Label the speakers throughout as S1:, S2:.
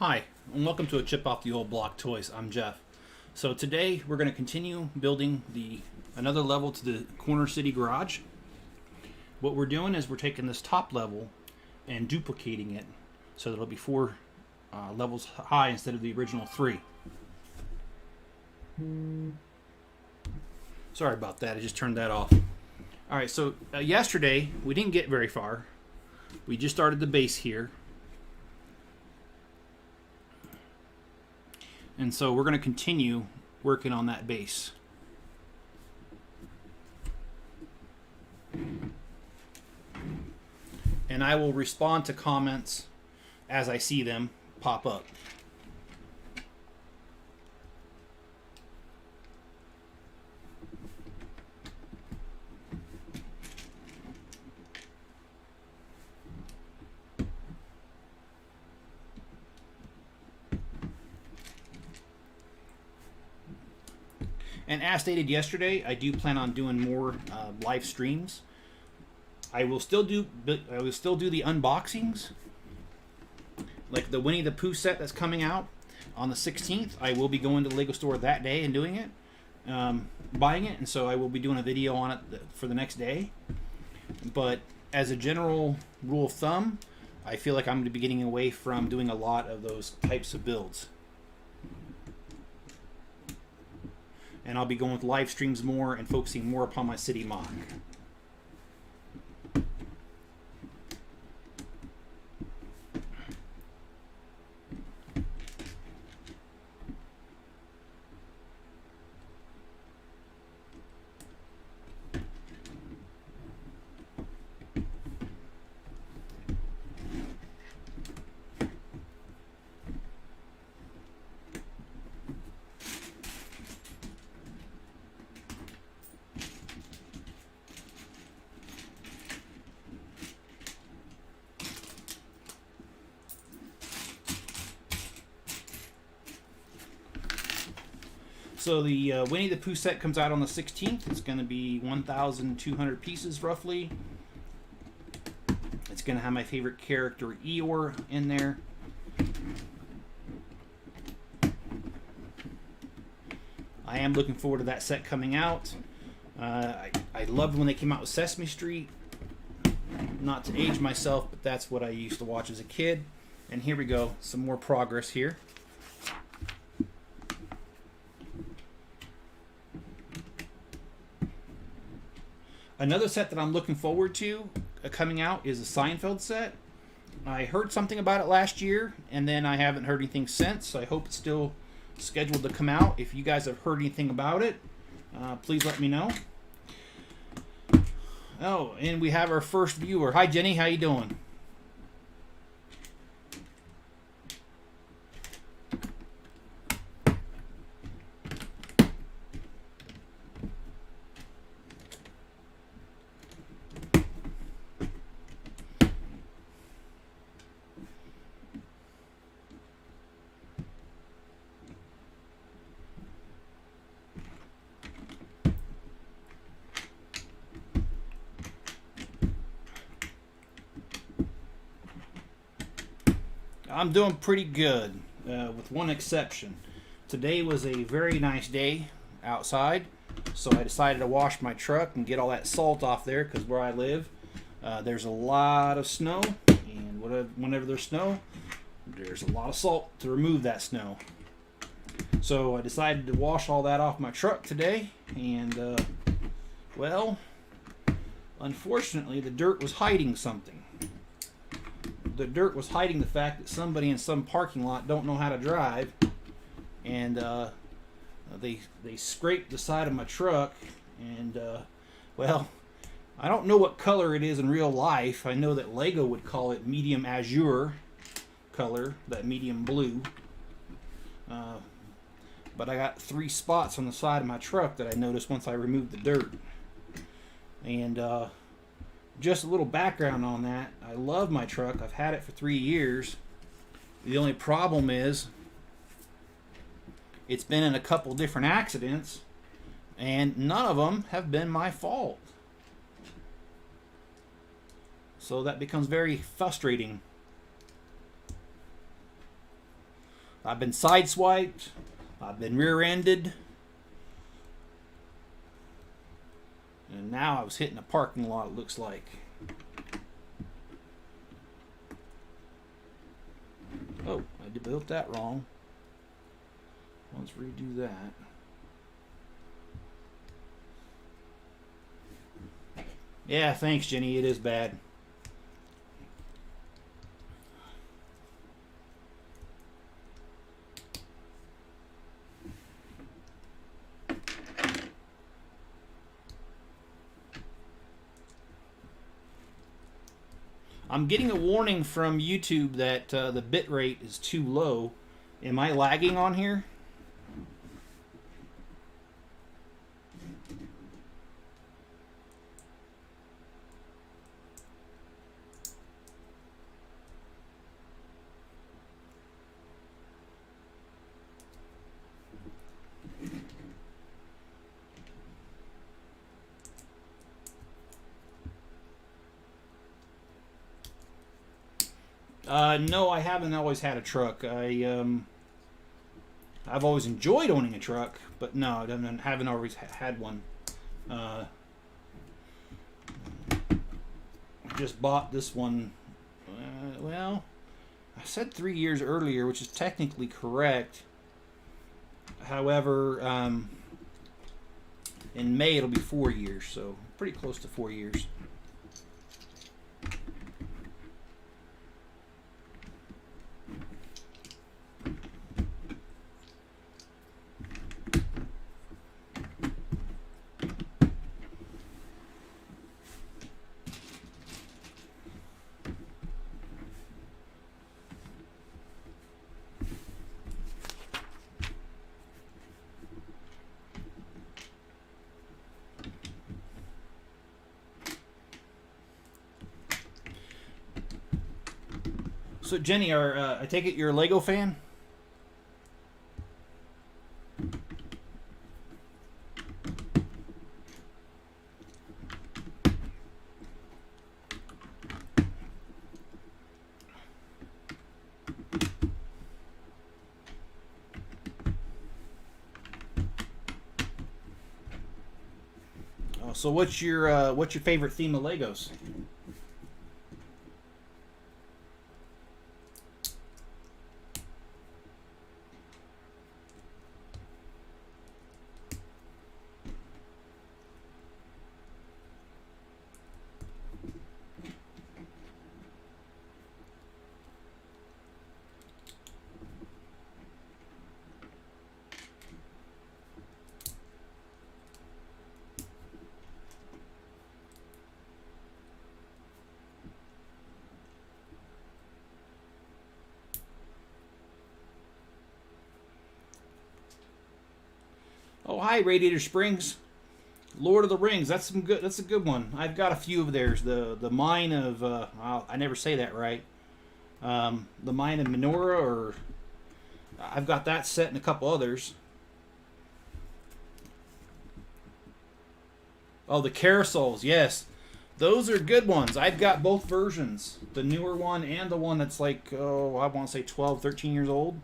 S1: Hi, and welcome to a Chip Off the Old Block Toys. I'm Jeff. So today we're going to continue building another level to the Corner City Garage. What we're doing is we're taking this top level and duplicating it so that it'll be four levels high instead of the original three. Sorry about that, I just turned that off. Alright, so yesterday we didn't get very far. We just started the base here. And so we're going to continue working on that base. And I will respond to comments as I see them pop up. And as stated yesterday, I do plan on doing more live streams. I will still do the unboxings, like the Winnie the Pooh set that's coming out on the 16th. I will be going to the Lego store that day and doing it, buying it, and so I will be doing a video on it for the next day. But as a general rule of thumb, I feel like I'm going to be getting away from doing a lot of those types of builds. And I'll be going with live streams more and focusing more upon my City MOC. So the Winnie the Pooh set comes out on the 16th. It's going to be 1,200 pieces roughly. It's going to have my favorite character Eeyore in there. I am looking forward to that set coming out. I loved when they came out with Sesame Street. Not to age myself, but that's what I used to watch as a kid. And here we go, some more progress here. Another set that I'm looking forward to coming out is a Seinfeld set. I heard something about it last year, and then I haven't heard anything since. So I hope it's still scheduled to come out. If you guys have heard anything about it, please let me know. Oh, and we have our first viewer. Hi, Jenny. How you doing? I'm doing pretty good, with one exception. Today was a very nice day outside, so I decided to wash my truck and get all that salt off there, because where I live, there's a lot of snow, and whenever there's snow, there's a lot of salt to remove that snow. So I decided to wash all that off my truck today, and, well, unfortunately the dirt was hiding something. The dirt was hiding the fact that somebody in some parking lot don't know how to drive, and they scraped the side of my truck, and well, I don't know what color it is in real life. I know that Lego would call it medium azure color, that medium blue, but I got 3 spots on the side of my truck that I noticed once I removed the dirt. And just a little background on that. I love my truck. I've had it for 3 years. The only problem is it's been in a couple different accidents, and none of them have been my fault. So that becomes very frustrating. I've been sideswiped. I've been rear-ended. And now I was hitting a parking lot, it looks like. Oh, I built that wrong. Let's redo that. Yeah, thanks, Jenny. It is bad. I'm getting a warning from YouTube that the bit rate is too low. Am I lagging on here? No, I haven't always had a truck. I've always enjoyed owning a truck, but no, I haven't always had one. I just bought this one. Well, I said 3 years earlier, which is technically correct. However, in May it'll be 4 years, so pretty close to 4 years. So Jenny, I take it you're a Lego fan? So what's your favorite theme of Legos? Oh, hi, Radiator Springs. Lord of the Rings. That's some good. That's a good one. I've got a few of theirs. The Mine of I never say that right. The Mine of Menorah, or I've got that set and a couple others. Oh, the carousels. Yes, those are good ones. I've got both versions. The newer one and the one that's like, oh, I want to say 12, 13 years old.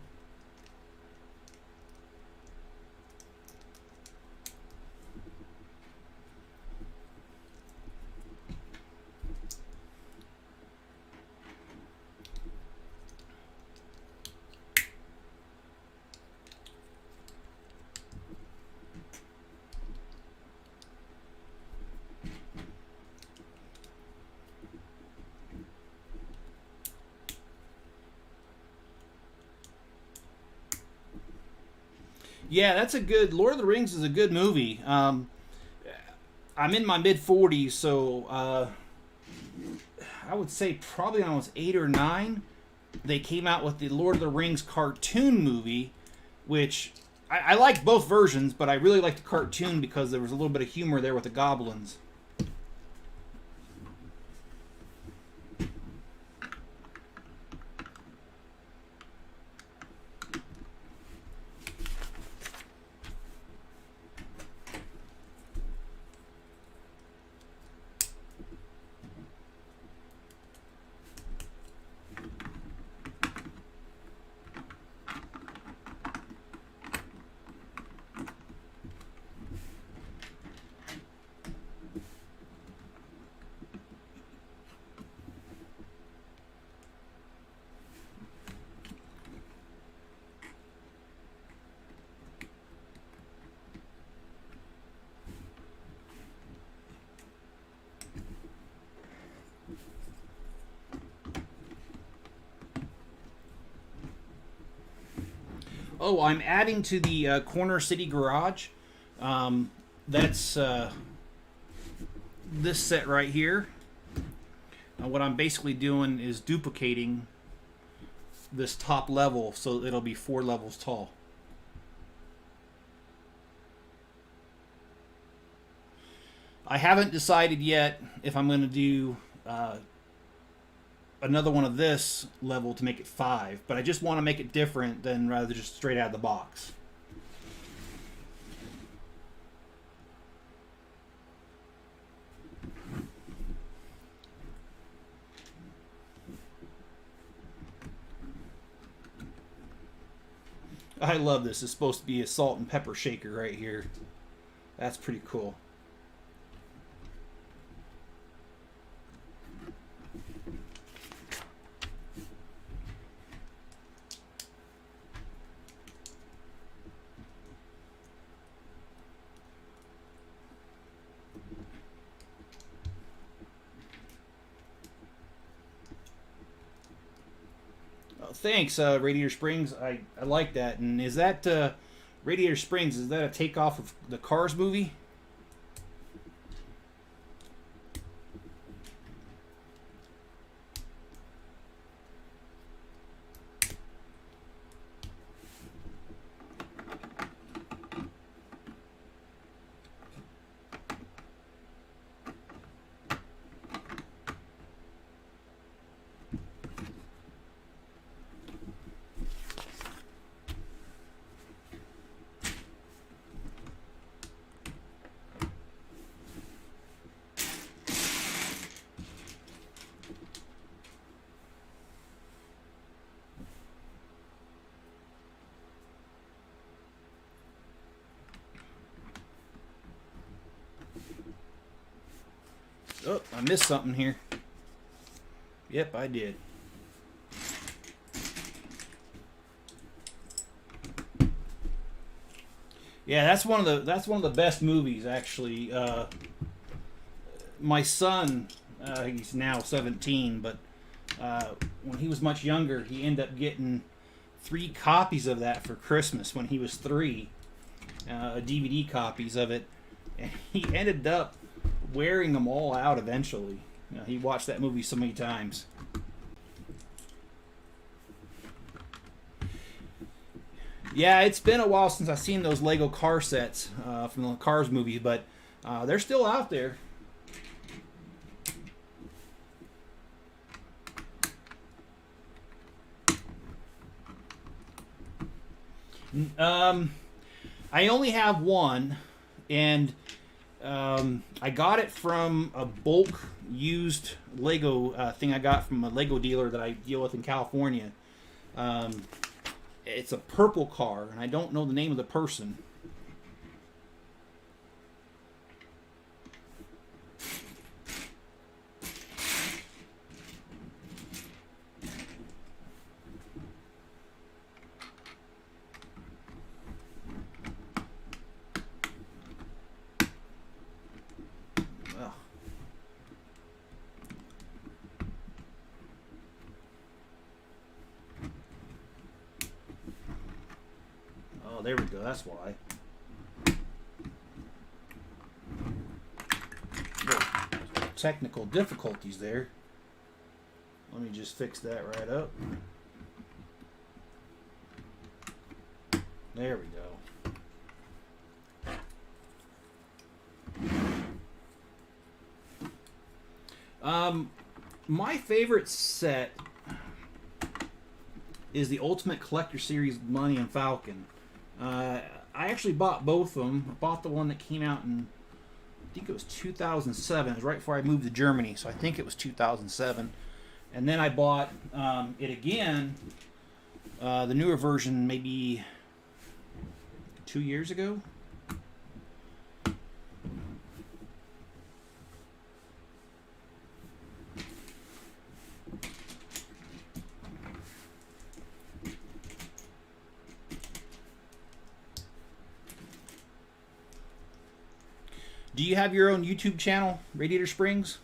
S1: Yeah, that's a good. Lord of the Rings is a good movie. I'm in my mid 40s, so I would say probably when I was 8 or 9, they came out with the Lord of the Rings cartoon movie, which I like both versions, but I really like the cartoon because there was a little bit of humor there with the goblins. Oh, I'm adding to the corner city garage. That's this set right here. What I'm basically doing is duplicating this top level so it'll be 4 levels tall. I haven't decided yet if I'm going to do another one of this level to make it 5, but I just want to make it different than rather just straight out of the box. I love this. It's supposed to be a salt and pepper shaker right here. That's pretty cool. Thanks, Radiator Springs. I like that. And is that Radiator Springs? Is that a takeoff of the Cars movie? Oh, I missed something here. Yep, I did. Yeah, that's one of the best movies actually. My son, he's now 17, but when he was much younger, he ended up getting 3 copies of that for Christmas when he was 3, DVD copies of it, and he ended up wearing them all out eventually. You know, he watched that movie so many times. Yeah, it's been a while since I've seen those Lego car sets from the Cars movies, but they're still out there. I only have one, and I got it from a bulk used Lego thing I got from a Lego dealer that I deal with in California. It's a purple car, and I don't know the name of the person. Oh, there we go. That's why. Technical difficulties there. Let me just fix that right up. There we go. My favorite set is the Ultimate Collector Series Money and Falcon. I actually bought both of them. I bought the one that came out in, I think it was 2007. It was right before I moved to Germany, so I think it was 2007. And then I bought it again, the newer version, maybe 2 years ago. Do you have your own YouTube channel, Radiator Springs?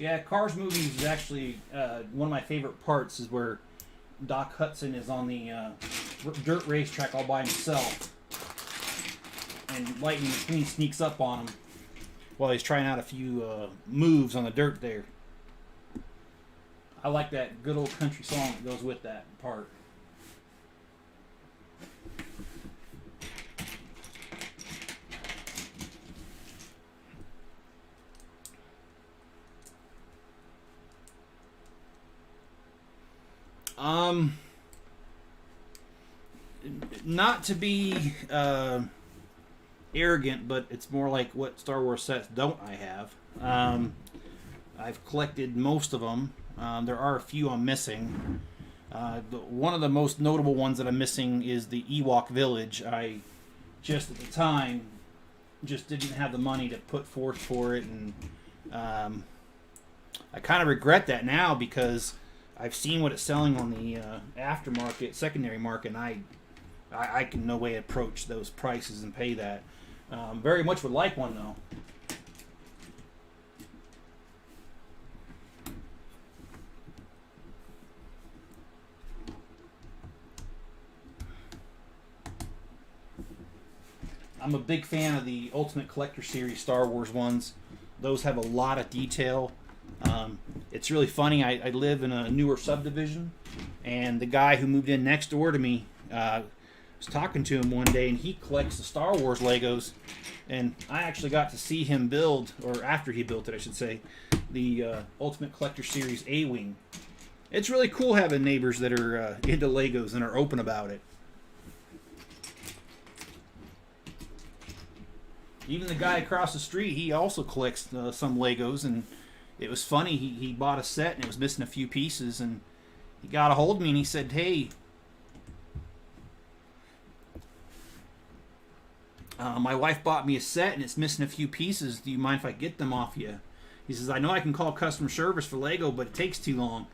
S1: Yeah, Cars movies is actually one of my favorite parts. Is where Doc Hudson is on the dirt racetrack all by himself, and Lightning McQueen sneaks up on him while he's trying out a few moves on the dirt there. I like that good old country song that goes with that part. Not to be arrogant, but it's more like what Star Wars sets don't I have. I've collected most of them. There are a few I'm missing. One of the most notable ones that I'm missing is the Ewok Village. I just at the time just didn't have the money to put forth for it, and I kind of regret that now because I've seen what it's selling on the aftermarket, secondary market, and I can no way approach those prices and pay that. Very much would like one though. I'm a big fan of the Ultimate Collector Series Star Wars ones. Those have a lot of detail. It's really funny. I live in a newer subdivision, and the guy who moved in next door to me was talking to him one day, and he collects the Star Wars Legos, and I actually got to see him build, or after he built it, I should say, the Ultimate Collector Series A-Wing. It's really cool having neighbors that are into Legos and are open about it. Even the guy across the street, he also collects some Legos, and it was funny. He bought a set and it was missing a few pieces, and he got a hold of me and he said, "Hey, my wife bought me a set and it's missing a few pieces. Do you mind if I get them off you?" He says, "I know I can call customer service for Lego, but it takes too long."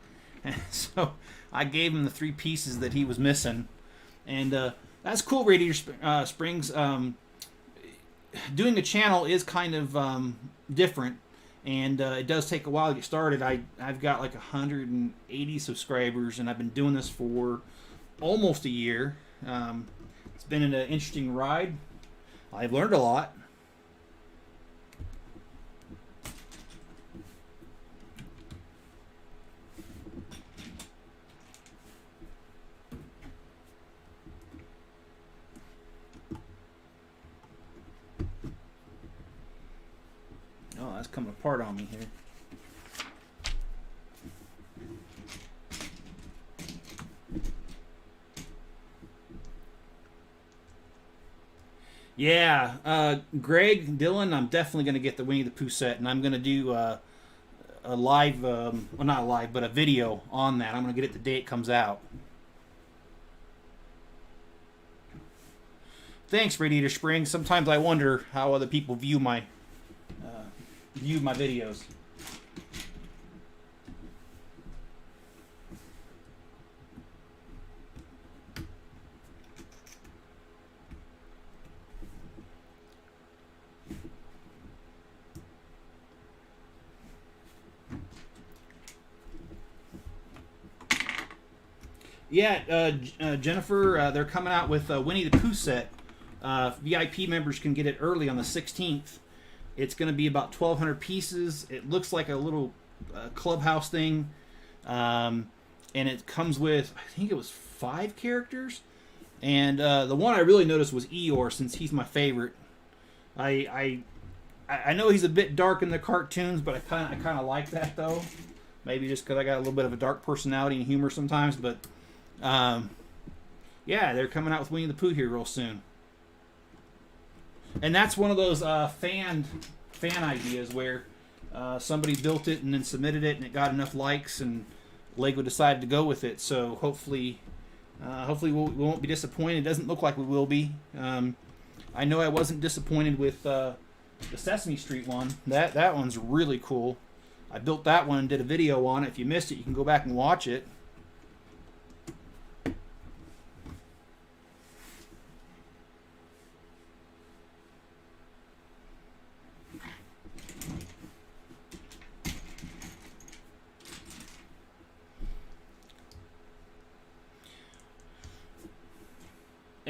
S1: And so I gave him the 3 pieces that he was missing, and that's cool. Radiator Springs. Doing a channel is kind of different, and it does take a while to get started. I've got like 180 subscribers, and I've been doing this for almost a year. It's been an interesting ride. I've learned a lot. Oh, that's coming apart on me here. Yeah, Greg, Dylan, I'm definitely going to get the Winnie the Pooh set, and I'm going to do a live, well, not a live, but a video on that. I'm going to get it the day it comes out. Thanks, Radiator Springs. Sometimes I wonder how other people view my videos. Yeah, Jennifer, they're coming out with a Winnie the Pooh set. VIP members can get it early on the 16th. It's going to be about 1,200 pieces. It looks like a little clubhouse thing. And it comes with, I think it was 5 characters. And the one I really noticed was Eeyore, since he's my favorite. I know he's a bit dark in the cartoons, but I kind of like that, though. Maybe just because I got a little bit of a dark personality and humor sometimes. But, yeah, they're coming out with Winnie the Pooh here real soon. And that's one of those fan ideas where somebody built it and then submitted it, and it got enough likes, and Lego decided to go with it. So hopefully we won't be disappointed. It doesn't look like we will be. I know I wasn't disappointed with the Sesame Street one. That one's really cool. I built that one and did a video on it. If you missed it, you can go back and watch it.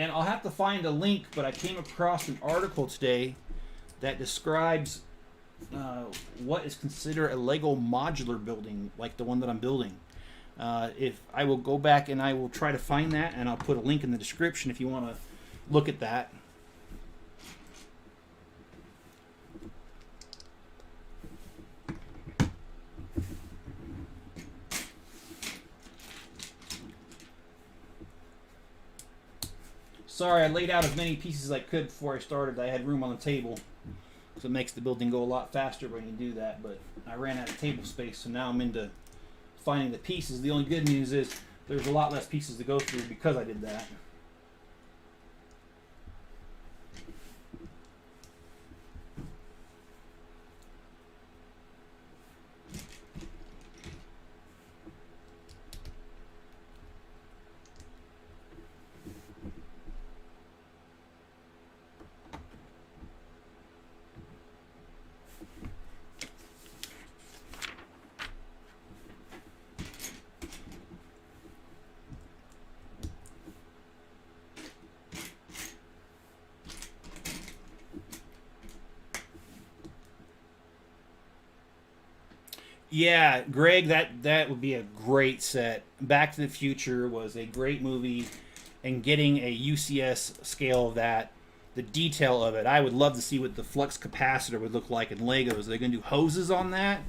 S1: And I'll have to find a link, but I came across an article today that describes what is considered a Lego modular building, like the one that I'm building. If I will go back and I will try to find that, and I'll put a link in the description if you want to look at that. Sorry, I laid out as many pieces as I could before I started. I had room on the table, so it makes the building go a lot faster when you do that, but I ran out of table space, so now I'm into finding the pieces. The only good news is there's a lot less pieces to go through because I did that. Yeah, Greg, that would be a great set. Back to the Future was a great movie, and getting a UCS scale of that, the detail of it, I would love to see what the flux capacitor would look like in Legos. Are they going to do hoses on that?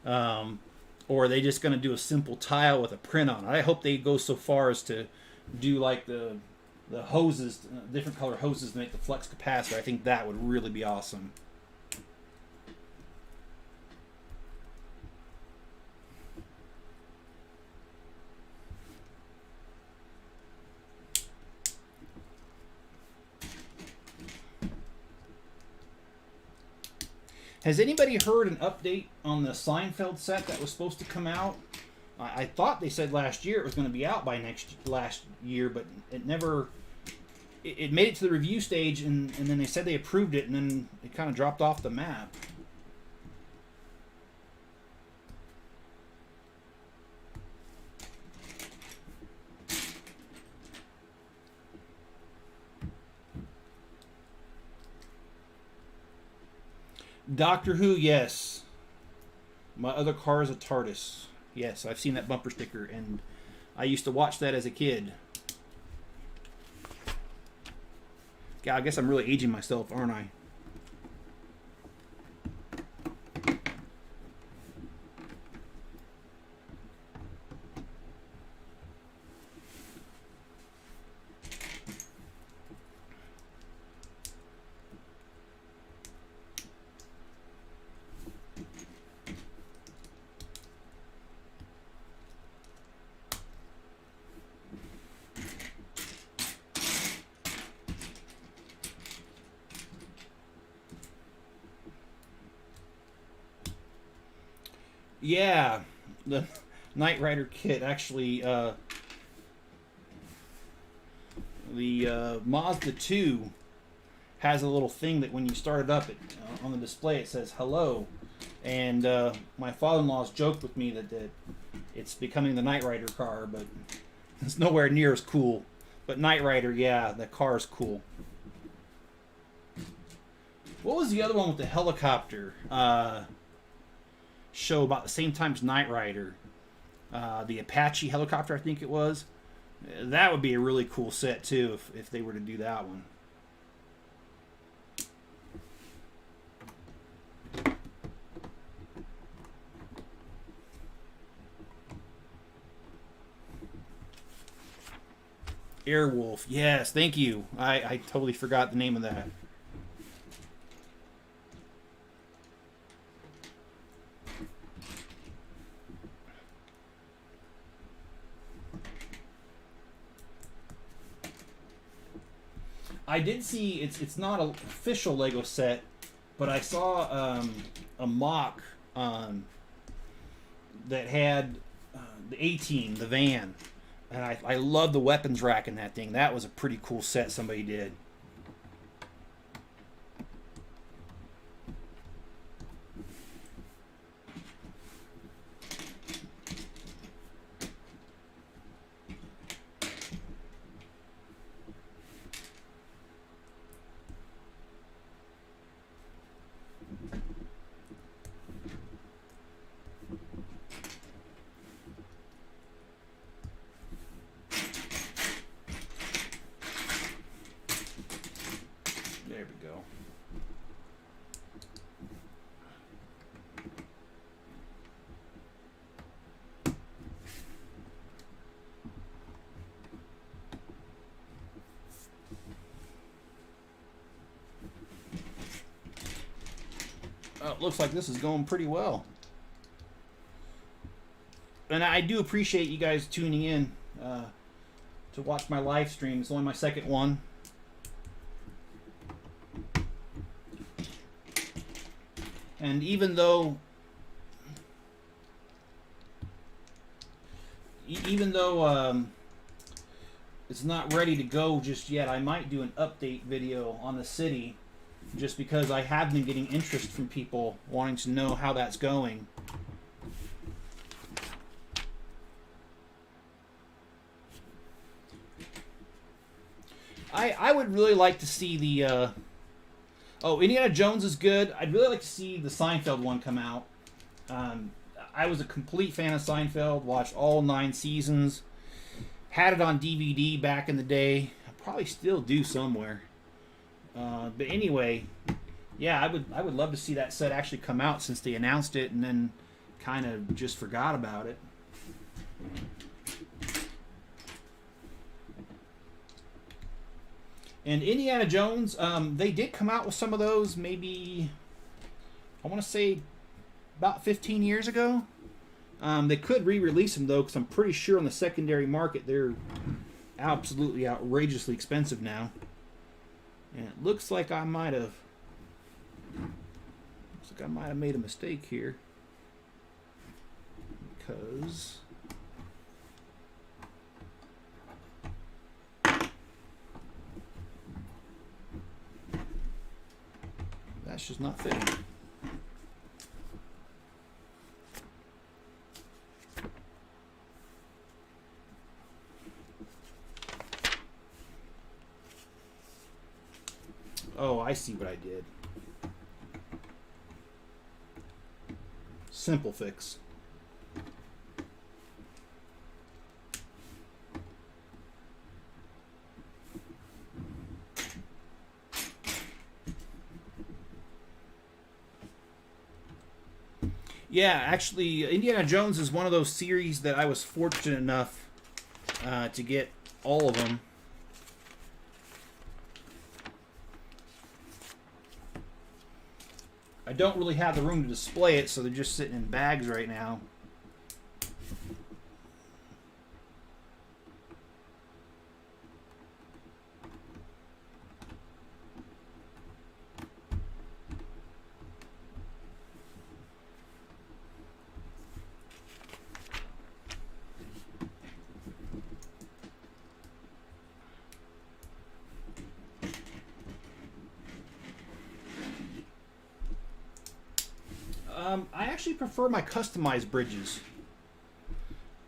S1: Or are they just going to do a simple tile with a print on it? I hope they go so far as to do like the hoses, different color hoses to make the flux capacitor. I think that would really be awesome. Has anybody heard an update on the Seinfeld set that was supposed to come out? I thought they said last year it was going to be out by last year, but it never. It made it to the review stage, and then they said they approved it, and then it kind of dropped off the map. Doctor Who, yes. My other car is a TARDIS. Yes, I've seen that bumper sticker, and I used to watch that as a kid. God, I guess I'm really aging myself, aren't I? Yeah, the Knight Rider kit actually, the Mazda 2 has a little thing that when you start it up, on the display it says hello, and my father-in-law's joked with me that it's becoming the Knight Rider car, but it's nowhere near as cool. But Knight Rider, yeah, the car is cool. What was the other one with the helicopter? Show about the same time as Knight Rider, the Apache helicopter, I think it was. That would be a really cool set too if they were to do that one. Airwolf, yes, thank you. I totally forgot the name of that. I did see it's not an official Lego set, but I saw a mock that had the A-Team, the van, and I love the weapons rack in that thing. That was a pretty cool set somebody did. it looks like this is going pretty well. And I do appreciate you guys tuning in to watch my live stream. It's only my second one. And even though it's not ready to go just yet, I might do an update video on the city, just because I have been getting interest from people wanting to know how that's going. I would really like to see the Indiana Jones is good. I'd really like to see the Seinfeld one come out. I was a complete fan of Seinfeld, watched all 9 seasons, had it on DVD back in the day. I probably still do somewhere. But anyway, yeah, I would love to see that set actually come out, since they announced it and then kind of just forgot about it. And Indiana Jones, they did come out with some of those maybe, I want to say, about 15 years ago. They could re-release them, though, because I'm pretty sure on the secondary market they're absolutely outrageously expensive now. And it looks like I might have made a mistake here, because that's just not fitting. Oh, I see what I did. Simple fix. Yeah, actually, Indiana Jones is one of those series that I was fortunate enough to get all of them. I don't really have the room to display it, so they're just sitting in bags right now. I actually prefer my customized bridges.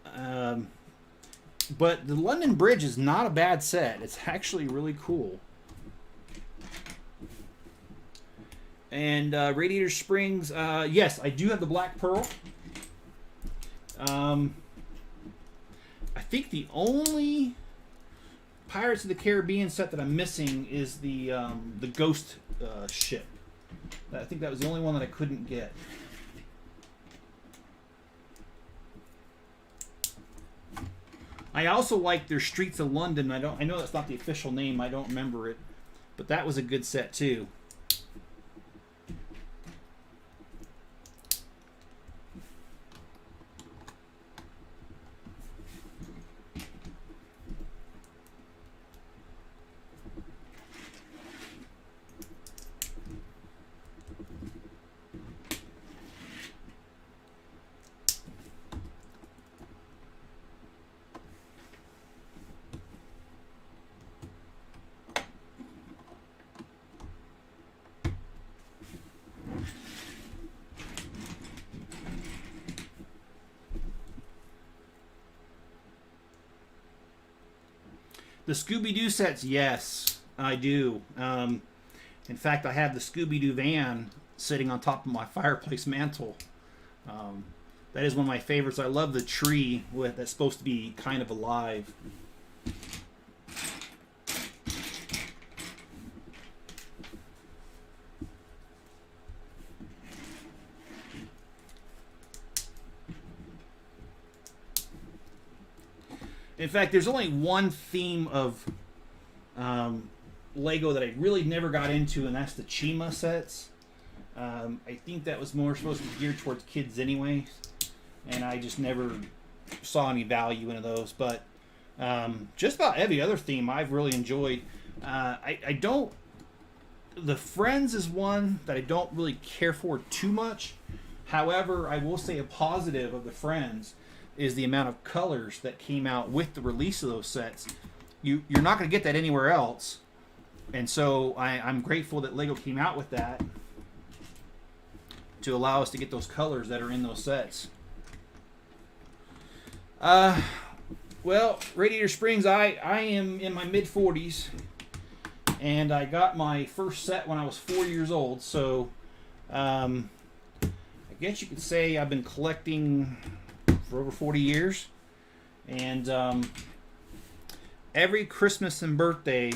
S1: But the London Bridge is not a bad set. It's actually really cool. And Radiator Springs, yes, I do have the Black Pearl. I think the only Pirates of the Caribbean set that I'm missing is the Ghost ship. I think that was the only one that I couldn't get. I also like their Streets of London. I know that's not the official name. I don't remember it, but that was a good set too. The Scooby-Doo sets, yes, I do. In fact, I have the Scooby-Doo van sitting on top of my fireplace mantle. That is one of my favorites. I love the tree that's supposed to be kind of alive. In fact, there's only one theme of Lego that I really never got into, and that's the Chima sets. I think that was more supposed to be geared towards kids anyway, and I just never saw any value in those. But just about every other theme I've really enjoyed. I don't. The Friends is one that I don't really care for too much. However, I will say a positive of the Friends is the amount of colors that came out with the release of those sets. You're not going to get that anywhere else. And so I'm grateful that Lego came out with that to allow us to get those colors that are in those sets. Well, Radiator Springs, I am in my mid-40s, and I got my first set when I was 4 years old, so I guess you could say I've been collecting for over 40 years, and every Christmas and birthday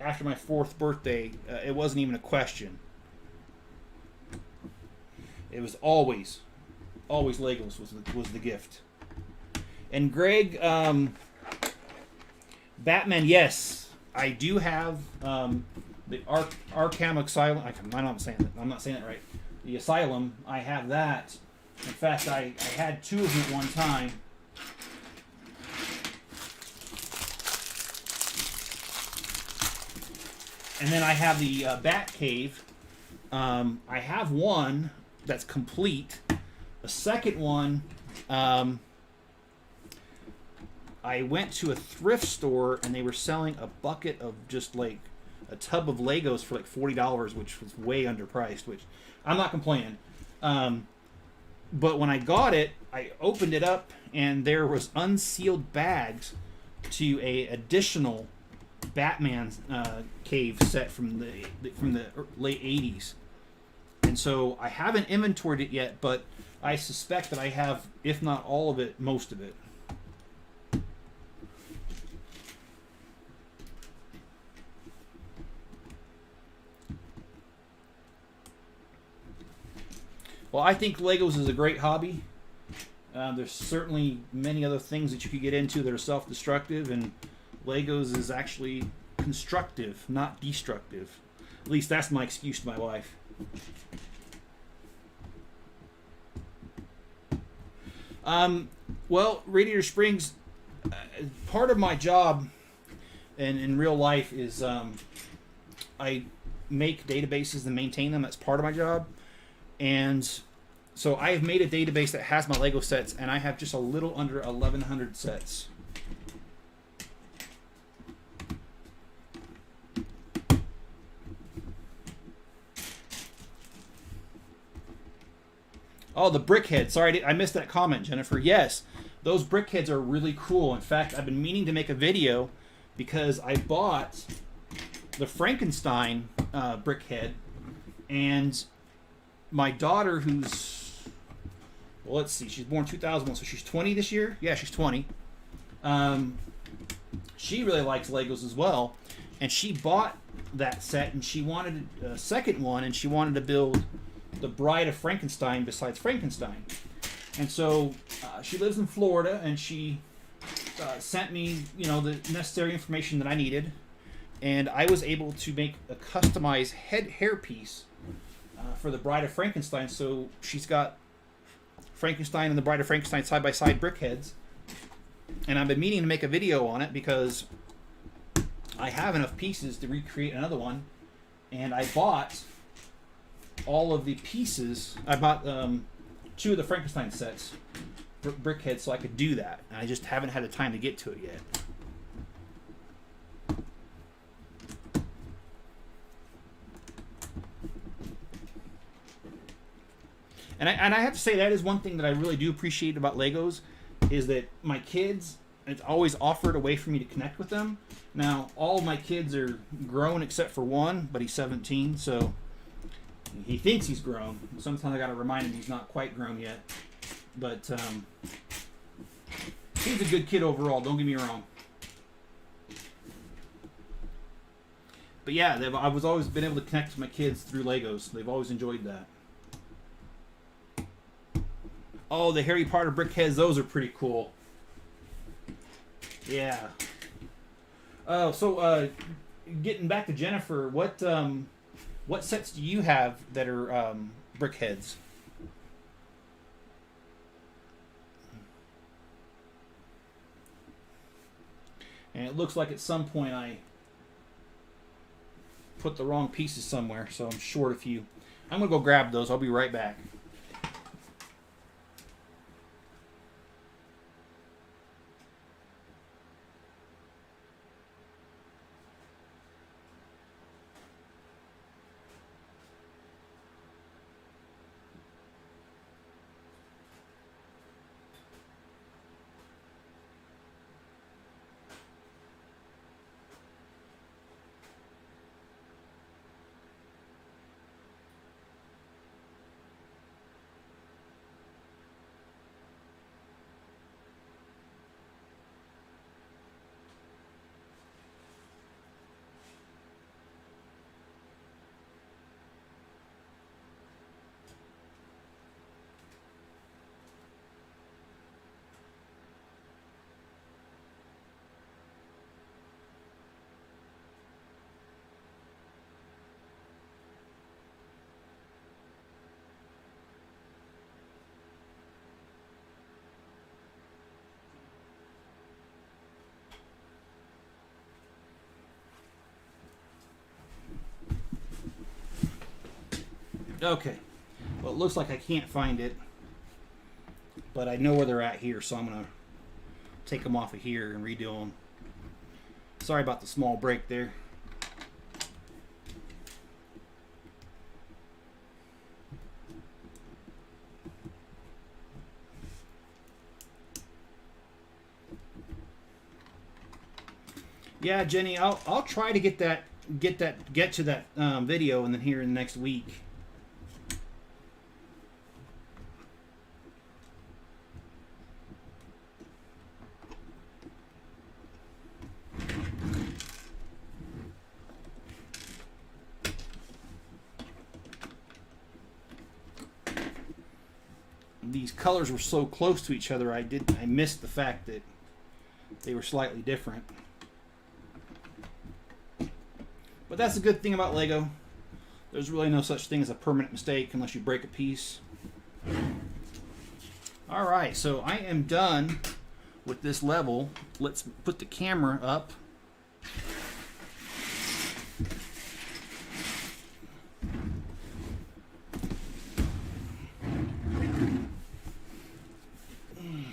S1: after my 4th birthday, it wasn't even a question. It was always Legos was the gift. And Greg, Batman, yes, I do have the Arkham Asylum. I'm not saying that right. The Asylum, I have that. In fact, I had 2 of them at one time. And then I have the Bat Cave. I have one that's complete. The second one, I went to a thrift store and they were selling a bucket of just like a tub of Legos for like $40, which was way underpriced, which I'm not complaining. But when I got it, I opened it up and there was unsealed bags to a additional Batman cave set from the late 80s. And so I haven't inventoried it yet, but I suspect that I have, if not all of it, most of it. Well, I think Legos is a great hobby. There's certainly many other things that you could get into that are self-destructive, and Legos is actually constructive, not destructive. At least that's my excuse to my wife. Well, Radiator Springs, part of my job in real life is I make databases and maintain them. That's part of my job. And so I have made a database that has my Lego sets, and I have just a little under 1,100 sets. Oh, the Brickhead. Sorry, I missed that comment, Jennifer. Yes, those Brickheads are really cool. In fact, I've been meaning to make a video because I bought the Frankenstein Brickhead, and my daughter, who's, well, let's see, she's born 2001, so she's 20 this year? Yeah, she's 20. She really likes Legos as well, and she bought that set, and she wanted a second one, and she wanted to build the Bride of Frankenstein besides Frankenstein. And so she lives in Florida, and she sent me, the necessary information that I needed, and I was able to make a customized hairpiece for the Bride of Frankenstein. So she's got Frankenstein and the Bride of Frankenstein side-by-side Brickheads, and I've been meaning to make a video on it because I have enough pieces to recreate another one, and I bought all of the pieces. I bought 2 of the Frankenstein sets, Brickheads, so I could do that, and I just haven't had the time to get to it yet. And I have to say, that is one thing that I really do appreciate about Legos, is that my kids, it's always offered a way for me to connect with them. Now, all of my kids are grown except for one, but he's 17, so he thinks he's grown. Sometimes I got to remind him he's not quite grown yet. But he's a good kid overall, don't get me wrong. But yeah, I've always been able to connect with my kids through Legos. They've always enjoyed that. Oh, the Harry Potter Brickheads, those are pretty cool. Yeah. Oh, so getting back to Jennifer, what What sets do you have that are brick heads? And it looks like at some point I put the wrong pieces somewhere, so I'm short a few. I'm going to go grab those. I'll be right back. Okay. Well, it looks like I can't find it, but I know where they're at here, so I'm going to take them off of here and redo them. Sorry about the small break there. Yeah, Jenny, I'll try to get to that video and then here in the next week. These colors were so close to each other, I missed the fact that they were slightly different. But that's the good thing about Lego. There's really no such thing as a permanent mistake unless you break a piece. Alright, so I am done with this level. Let's put the camera up.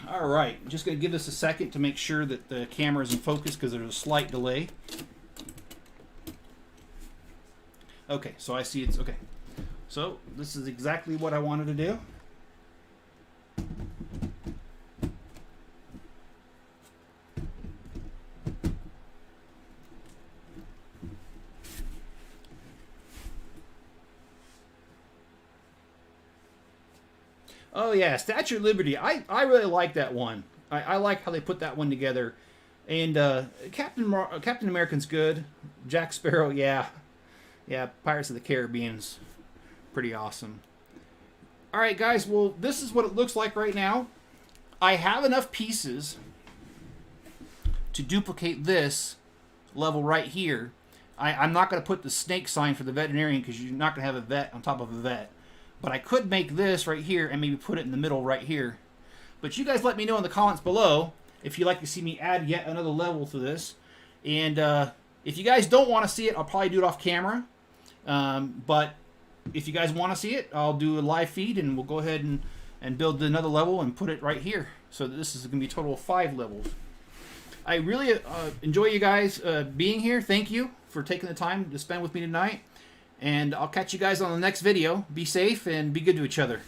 S1: Alright, just going to give this a second to make sure that the camera is in focus because there's a slight delay. Okay, so I see it's okay. So this is exactly what I wanted to do. Oh yeah, Statue of Liberty. I really like that one. I like how they put that one together. And Captain American's good. Jack Sparrow, yeah. Yeah, Pirates of the Caribbean's pretty awesome. Alright guys, well this is what it looks like right now. I have enough pieces to duplicate this level right here. I'm not going to put the snake sign for the veterinarian because you're not going to have a vet on top of a vet. But I could make this right here and maybe put it in the middle right here. But you guys let me know in the comments below if you'd like to see me add yet another level to this. And if you guys don't want to see it, I'll probably do it off camera. But if you guys want to see it, I'll do a live feed and we'll go ahead and build another level and put it right here. So this is going to be a total of 5 levels. I really enjoy you guys being here. Thank you for taking the time to spend with me tonight. And I'll catch you guys on the next video. Be safe and be good to each other.